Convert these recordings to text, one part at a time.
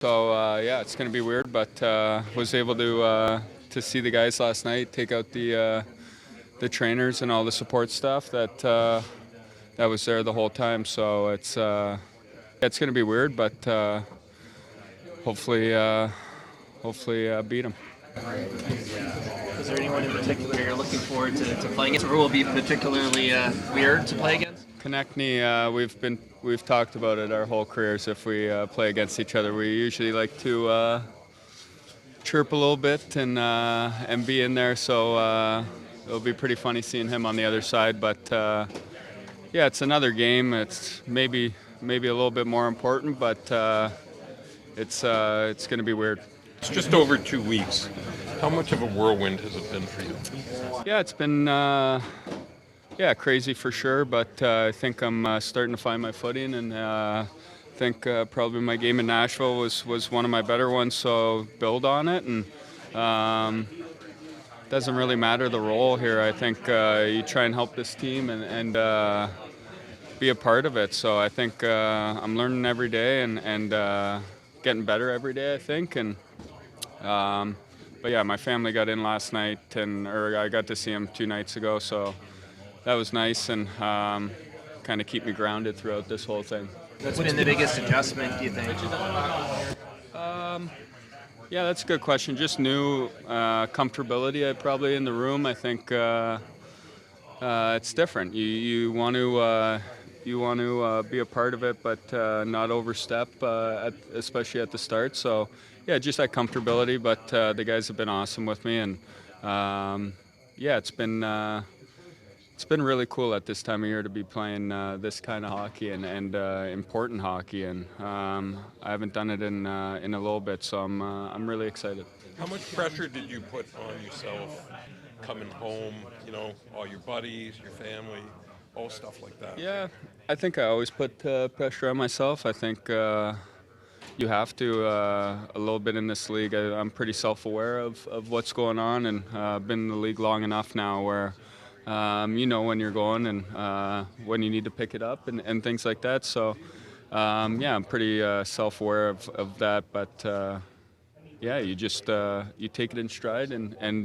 So yeah, it's going to be weird, but was able to see the guys last night, take out the trainers and all the support staff that was there the whole time. So it's going to be weird, but hopefully beat them. Is there anyone in particular you're looking forward to playing against, or will be particularly weird to play against? Konechny, we've talked about it our whole careers. If we play against each other, we usually like to chirp a little bit and be in there. So it'll be pretty funny seeing him on the other side. But yeah, it's another game. It's maybe a little bit more important, but it's going to be weird. It's just over 2 weeks. How much of a whirlwind has it been for you? Yeah, it's been crazy for sure, but I think I'm starting to find my footing, and I think probably my game in Nashville was one of my better ones, so build on it, and doesn't really matter the role here. I think you try and help this team and be a part of it, so I think I'm learning every day and getting better every day, I think, and but yeah, my family got in last night, or I got to see them 2 nights ago, so that was nice and kind of keep me grounded throughout this whole thing. What's been the biggest adjustment, do you think? Yeah, that's a good question. Just new comfortability probably in the room. I think it's different. You want to be a part of it, but not overstep, especially at the start. So yeah, just that comfortability. But the guys have been awesome with me, and yeah, it's been really cool at this time of year to be playing this kind of hockey and important hockey, and I haven't done it in a little bit, so I'm really excited. How much pressure did you put on yourself coming home? You know, all your buddies, your family, all stuff like that. Yeah, I think I always put pressure on myself. I think you have to a little bit in this league. I'm pretty self-aware of what's going on, and been in the league long enough now where you know when you're going and when you need to pick it up and things like that. So yeah, I'm pretty self-aware of that. But yeah, you just you take it in stride and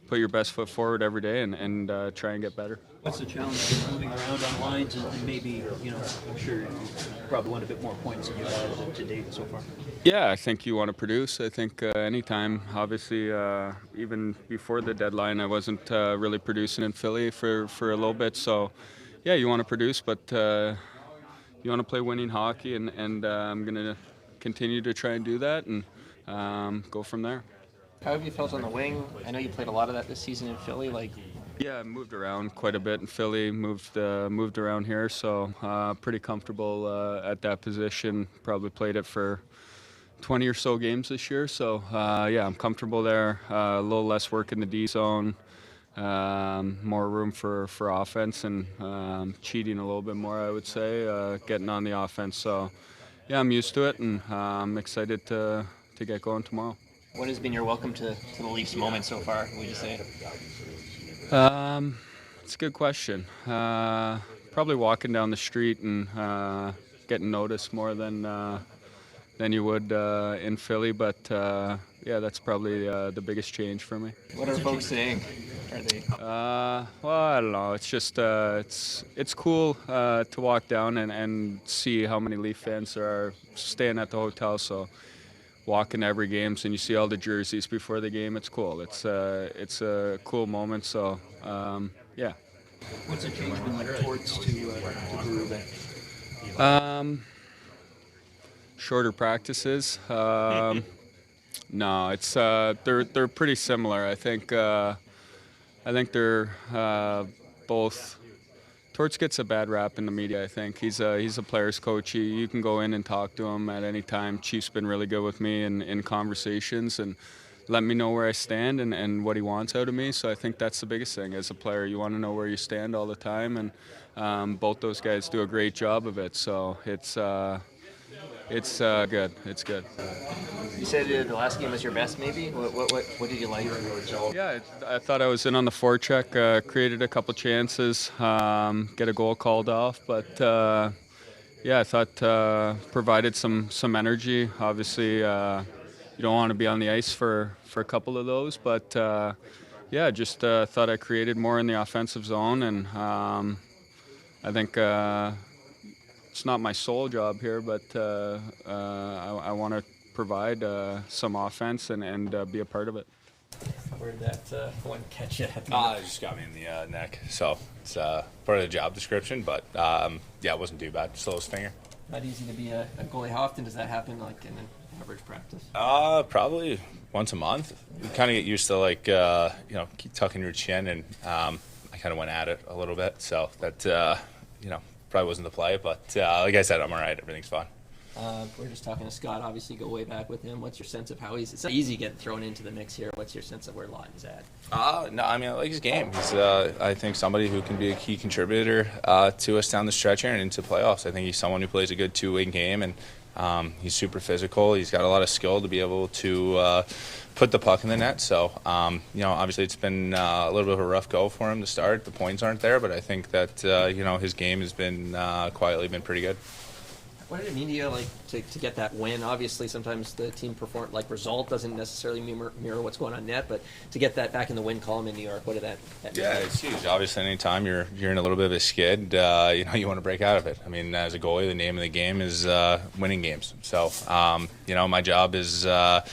put your best foot forward every day and try and get better. What's the challenge of moving around on lines and maybe, I'm sure you probably want a bit more points than you've had to date so far? Yeah, I think you want to produce. I think anytime, obviously, even before the deadline, I wasn't really producing in Philly for a little bit. So, yeah, you want to produce, but you want to play winning hockey, and I'm going to continue to try and do that and go from there. How have you felt on the wing? I know you played a lot of that this season in Philly. Yeah, I moved around quite a bit in Philly, moved around here, so pretty comfortable at that position. Probably played it for 20 or so games this year, so yeah, I'm comfortable there. A little less work in the D zone, more room for offense, and cheating a little bit more, I would say, getting on the offense. So yeah, I'm used to it, and I'm excited to get going tomorrow. What has been your welcome to the Leafs moment so far, would you say? It's a good question. Probably walking down the street and getting noticed more than you would in Philly, but yeah, that's probably the biggest change for me. What are folks saying? Are they? Well, I don't know. It's just it's cool to walk down and see how many Leaf fans there are staying at the hotel. So walking every game, and you see all the jerseys before the game. It's cool. It's a cool moment. So yeah. What's the change been like towards to Berube? Shorter practices. No, it's they're pretty similar. I think they're both. Torts gets a bad rap in the media. I think he's a player's coach. You can go in and talk to him at any time. Chief's been really good with me in conversations and let me know where I stand and what he wants out of me. So I think that's the biggest thing as a player. You want to know where you stand all the time, and both those guys do a great job of it. So it's good. It's good. You said the last game was your best, maybe? What did you like? Yeah, I thought I was in on the forecheck, created a couple chances, get a goal called off, but yeah, I thought provided some energy. Obviously, you don't want to be on the ice for a couple of those, but yeah, just thought I created more in the offensive zone, and I think it's not my sole job here, but I want to provide some offense and be a part of it. Where did that one catch you? It just got me in the neck, so it's part of the job description. But yeah, it wasn't too bad. Slow stinger. Not easy to be a goalie. How often does that happen, like in an average practice? Probably once a month. You kind of get used to keep tucking your chin, and I kind of went at it a little bit, so that probably wasn't the play. But like I said, I'm all right. Everything's fine. We're just talking to Scott. Obviously, you go way back with him. What's your sense of how it's not easy getting thrown into the mix here? What's your sense of where Laughton is at? No, I mean, I like his game. He's, I think, somebody who can be a key contributor to us down the stretch here and into playoffs. I think he's someone who plays a good two-way game, and he's super physical. He's got a lot of skill to be able to put the puck in the net. So, obviously it's been a little bit of a rough go for him to start. The points aren't there, but I think that, his game has been quietly been pretty good. What did it mean to you, to get that win? Obviously, sometimes the team result doesn't necessarily mirror what's going on net, but to get that back in the win column in New York, what did that mean? Yeah, it's huge. Obviously, anytime you're in a little bit of a skid, you want to break out of it. I mean, as a goalie, the name of the game is winning games. So, my job is, to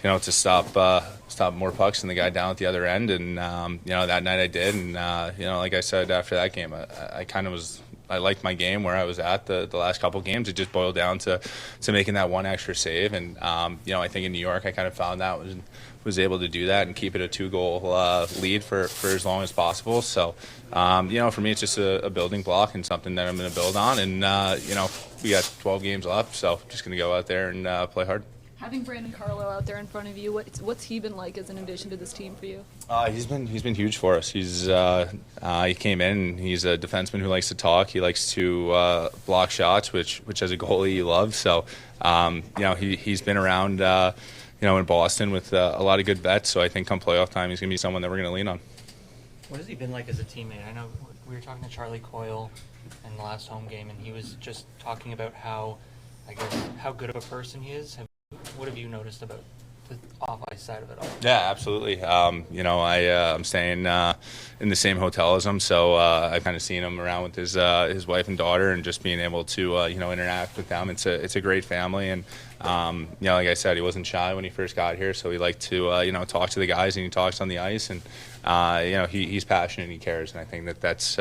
stop more pucks than the guy down at the other end, and that night I did, and like I said after that game, I liked my game where I was at the last couple games. It just boiled down to making that one extra save, and I think in New York I kind of found that was able to do that and keep it a 2-goal lead for as long as possible. So for me it's just a building block and something that I'm going to build on, and we got 12 games left, so just going to go out there and play hard. Having Brandon Carlo out there in front of you, what's he been like as an addition to this team for you? He's been huge for us. He came in, and he's a defenseman who likes to talk. He likes to block shots, which as a goalie you love. So he's been around in Boston with a lot of good vets. So I think come playoff time he's going to be someone that we're going to lean on. What has he been like as a teammate? I know we were talking to Charlie Coyle in the last home game, and he was just talking about how good of a person he is. What have you noticed about the off-ice side of it all? Yeah, absolutely. I'm staying in the same hotel as him, so I've kind of seen him around with his wife and daughter, and just being able to interact with them. It's a great family, and like I said, he wasn't shy when he first got here, so he liked to talk to the guys, and he talks on the ice, and he's passionate and he cares, and I think that's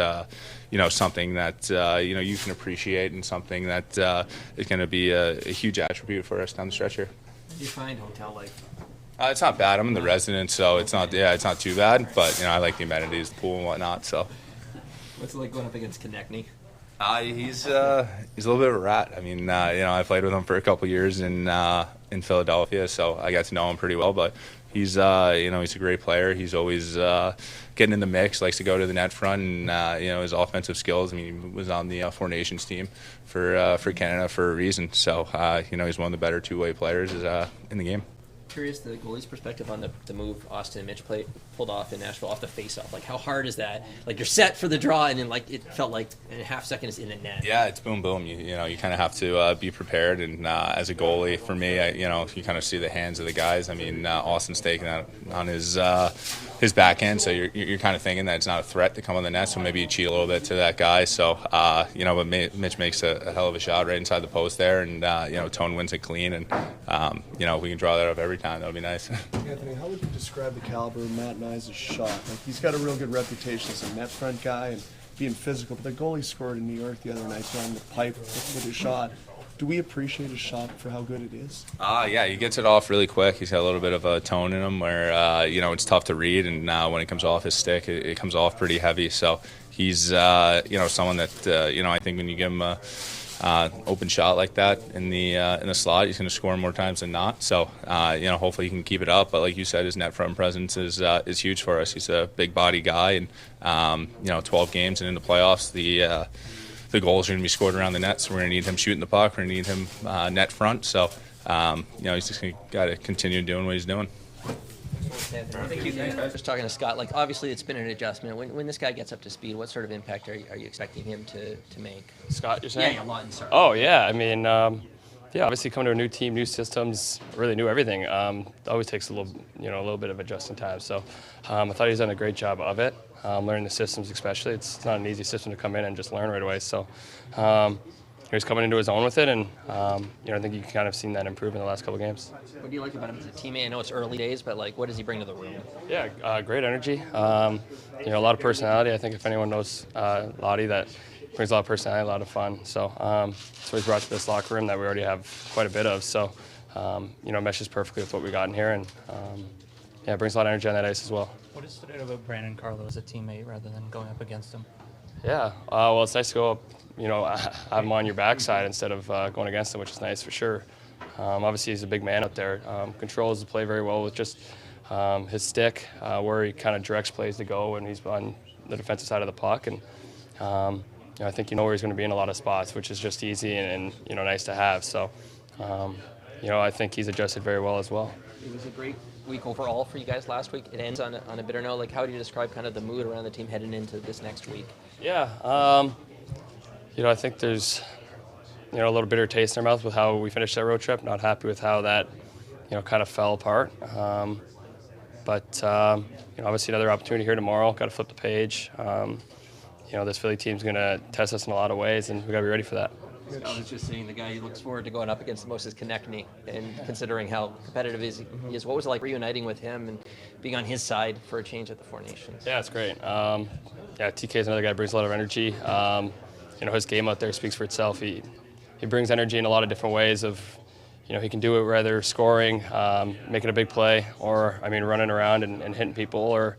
something that you can appreciate, and something that is going to be a huge attribute for us down the stretch here. How do you find hotel life? It's not bad. I'm in the residence, so it's not too bad. But I like the amenities, the pool and whatnot. So, what's it like going up against Konechny? He's a little bit of a rat. I mean, I played with him for a couple years in Philadelphia, so I got to know him pretty well. But he's he's a great player. He's always getting in the mix. Likes to go to the net front, and his offensive skills. I mean, he was on the Four Nations team for Canada for a reason. So he's one of the better two-way players in the game. Curious the goalie's perspective on the move Austin and Mitch pulled off in Nashville off the face-off. Like, how hard is that? Like, you're set for the draw, and then it felt like in a half second it's in the net. Yeah, it's boom boom. You kind of have to be prepared, and as a goalie, for me, you kind of see the hands of the guys. I mean, Austin's taking that on his back end, so you're kind of thinking that it's not a threat to come on the net, so maybe you cheat a little bit to that guy. So but Mitch makes a hell of a shot right inside the post there, and Tone wins it clean, and if we can draw that up every time, that would be nice. Anthony, how would you describe the caliber of Matt Nyes' shot? Like, he's got a real good reputation as a net front guy and being physical, but the goalie scored in New York the other night trying to pipe with his shot. Do we appreciate his shot for how good it is? Yeah, he gets it off really quick. He's got a little bit of a tone in him where, it's tough to read, and when it comes off his stick, it comes off pretty heavy. So he's, someone that, I think when you give him a open shot like that in the slot, he's going to score more times than not. So, hopefully he can keep it up. But like you said, his net front presence is huge for us. He's a big body guy, and 12 games and in the playoffs, the goals are going to be scored around the net. So we're going to need him shooting the puck. We're going to need him net front. So, he's just got to continue doing what he's doing. Thank you. I was just talking to Scott. Like, obviously, it's been an adjustment. When this guy gets up to speed, what sort of impact are you expecting him to make? Scott, you're saying? Yeah, Laughton, sorry. Oh, yeah. I mean, yeah, obviously coming to a new team, new systems, really new everything. It always takes a little bit of adjusting time. So I thought he's done a great job of it, learning the systems especially. It's not an easy system to come in and just learn right away. So he's coming into his own with it, and I think you kind of seen that improve in the last couple of games. What do you like about him as a teammate? I know it's early days, but like, what does he bring to the room? Yeah, great energy. A lot of personality. I think if anyone knows Lottie, that brings a lot of personality, a lot of fun. So that's what he's brought to this locker room that we already have quite a bit of. So meshes perfectly with what we got in here, and it brings a lot of energy on that ice as well. What has stood out about Brandon Carlo as a teammate rather than going up against him? Yeah, well, it's nice to go up, have him on your backside instead of going against him, which is nice for sure. Obviously, he's a big man out there. Controls the play very well with just his stick, where he kind of directs plays to go when he's on the defensive side of the puck. And I think where he's going to be in a lot of spots, which is just easy and nice to have. So, I think he's adjusted very well as well. It was a great week overall for you guys last week. It ends on a bitter note. Like, how do you describe kind of the mood around the team heading into this next week? Yeah, I think there's a little bitter taste in our mouth with how we finished that road trip. Not happy with how that kind of fell apart. But obviously another opportunity here tomorrow. Got to flip the page. This Philly team's going to test us in a lot of ways, and we got to be ready for that. I was just saying the guy he looks forward to going up against the most is Konechny, and considering how competitive he is, what was it like reuniting with him and being on his side for a change at the Four Nations? Yeah, it's great. TK is another guy who brings a lot of energy. His game out there speaks for itself. He brings energy in a lot of different ways of, he can do it whether scoring, making a big play, or, running around and hitting people, or,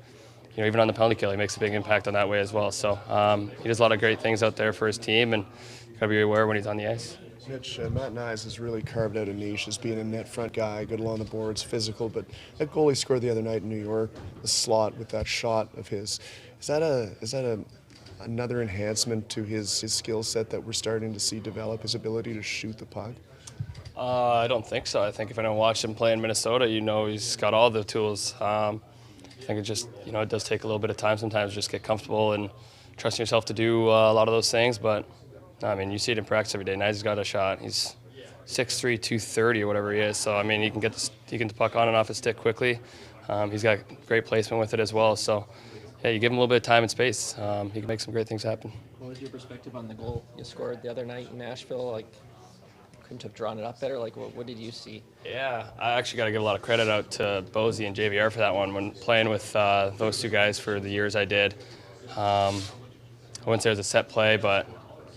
even on the penalty kill, he makes a big impact on that way as well. So he does a lot of great things out there for his team, and got to be aware when he's on the ice. Mitch, Matt Nyes has really carved out a niche as being a net front guy, good along the boards, physical, but that goal he scored the other night in New York, the slot with that shot of his, is that another enhancement to his skill set that we're starting to see develop, his ability to shoot the puck? I don't think so. I think if anyone watched him play in Minnesota, he's got all the tools. I think it just, it does take a little bit of time sometimes to just get comfortable and trusting yourself to do a lot of those things, but you see it in practice every day. Nyes got a shot. He's 6'3", 230 or whatever he is. So, he can get the puck on and off his stick quickly. He's got great placement with it as well. So, yeah, you give him a little bit of time and space. He can make some great things happen. What was your perspective on the goal you scored the other night in Nashville? Like, couldn't have drawn it up better? Like, what did you see? Yeah, I actually got to give a lot of credit out to Bozy and JVR for that one. When playing with those two guys for the years I did, I wouldn't say it was a set play, but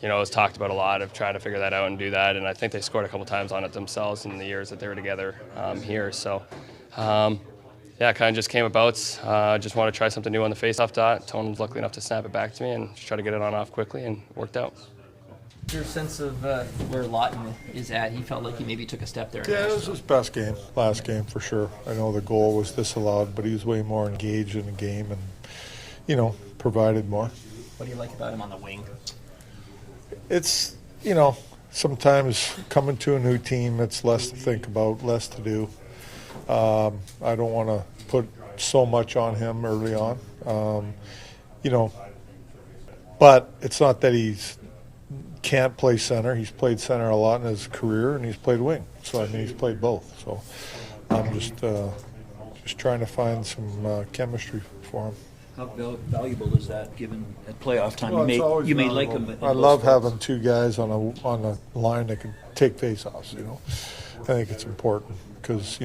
it was talked about a lot of trying to figure that out and do that. And I think they scored a couple times on it themselves in the years that they were together here. So, it kind of just came about. Just want to try something new on the face-off dot. Tone was lucky enough to snap it back to me and just try to get it on off quickly, and it worked out. Your sense of where Laughton is at, he felt like he maybe took a step there. Yeah, it was his best game, last game for sure. I know the goal was disallowed, but he was way more engaged in the game and, provided more. What do you like about him on the wing? It's, sometimes coming to a new team, it's less to think about, less to do. I don't want to put so much on him early on, but it's not that he's can't play center. He's played center a lot in his career, and he's played wing. So, he's played both. So I'm just trying to find some chemistry for him. How valuable is that given at playoff time? Well, you may like him. I love having two guys on a line that can take faceoffs. I think it's important because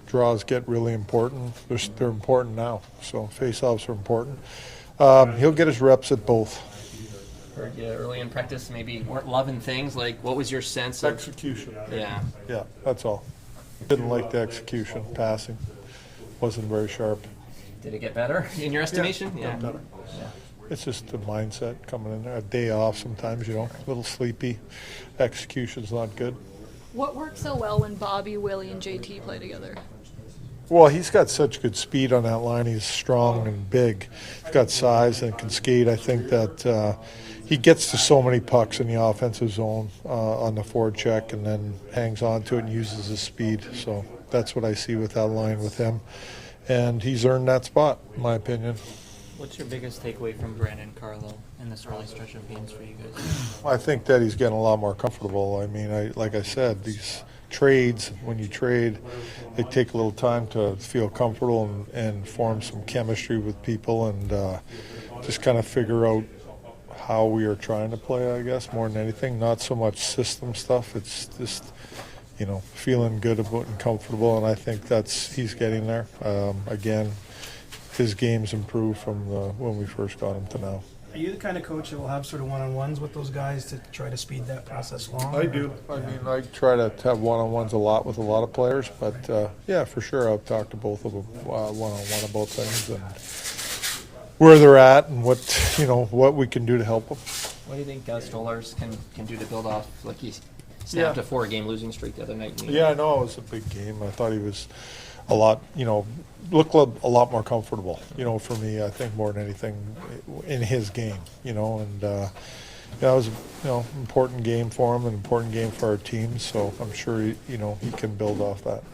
draws get really important. They're important now, so faceoffs are important. He'll get his reps at both. Heard you early in practice maybe weren't loving things. Like, what was your sense of execution? Yeah, that's all. Didn't like the execution. Passing wasn't very sharp. Did it get better in your estimation? Yeah. Better. Yeah. It's just the mindset coming in there. A day off sometimes, a little sleepy. Execution's not good. What works so well when Bobby, Willie, and JT play together? Well, he's got such good speed on that line. He's strong and big. He's got size and can skate. I think that he gets to so many pucks in the offensive zone on the forward check and then hangs on to it and uses his speed. So that's what I see with that line with him. and he's earned that spot, in my opinion. What's your biggest takeaway from Brandon Carlo in this early stretch of games for you guys? I think that he's getting a lot more comfortable. I mean, like I said, these trades, when you trade, they take a little time to feel comfortable and form some chemistry with people and just kind of figure out how we are trying to play, I guess, more than anything. Not so much system stuff. It's just, feeling good about and comfortable, and I think he's getting there. Again, his game's improved from when we first got him to now. Are you the kind of coach that will have sort of one-on-ones with those guys to try to speed that process along? I do. I mean, I try to have one-on-ones a lot with a lot of players, but yeah, for sure, I've talked to both of them one-on-one about things and where they're at and what we can do to help them. What do you think Stolarz can do to build off? Like he snapped a 4-game losing streak the other night. Yeah, I know it was a big game. I thought he was a lot, looked a lot more comfortable, for me, I think more than anything in his game, and that was, important game for him, an important game for our team, so I'm sure, he can build off that.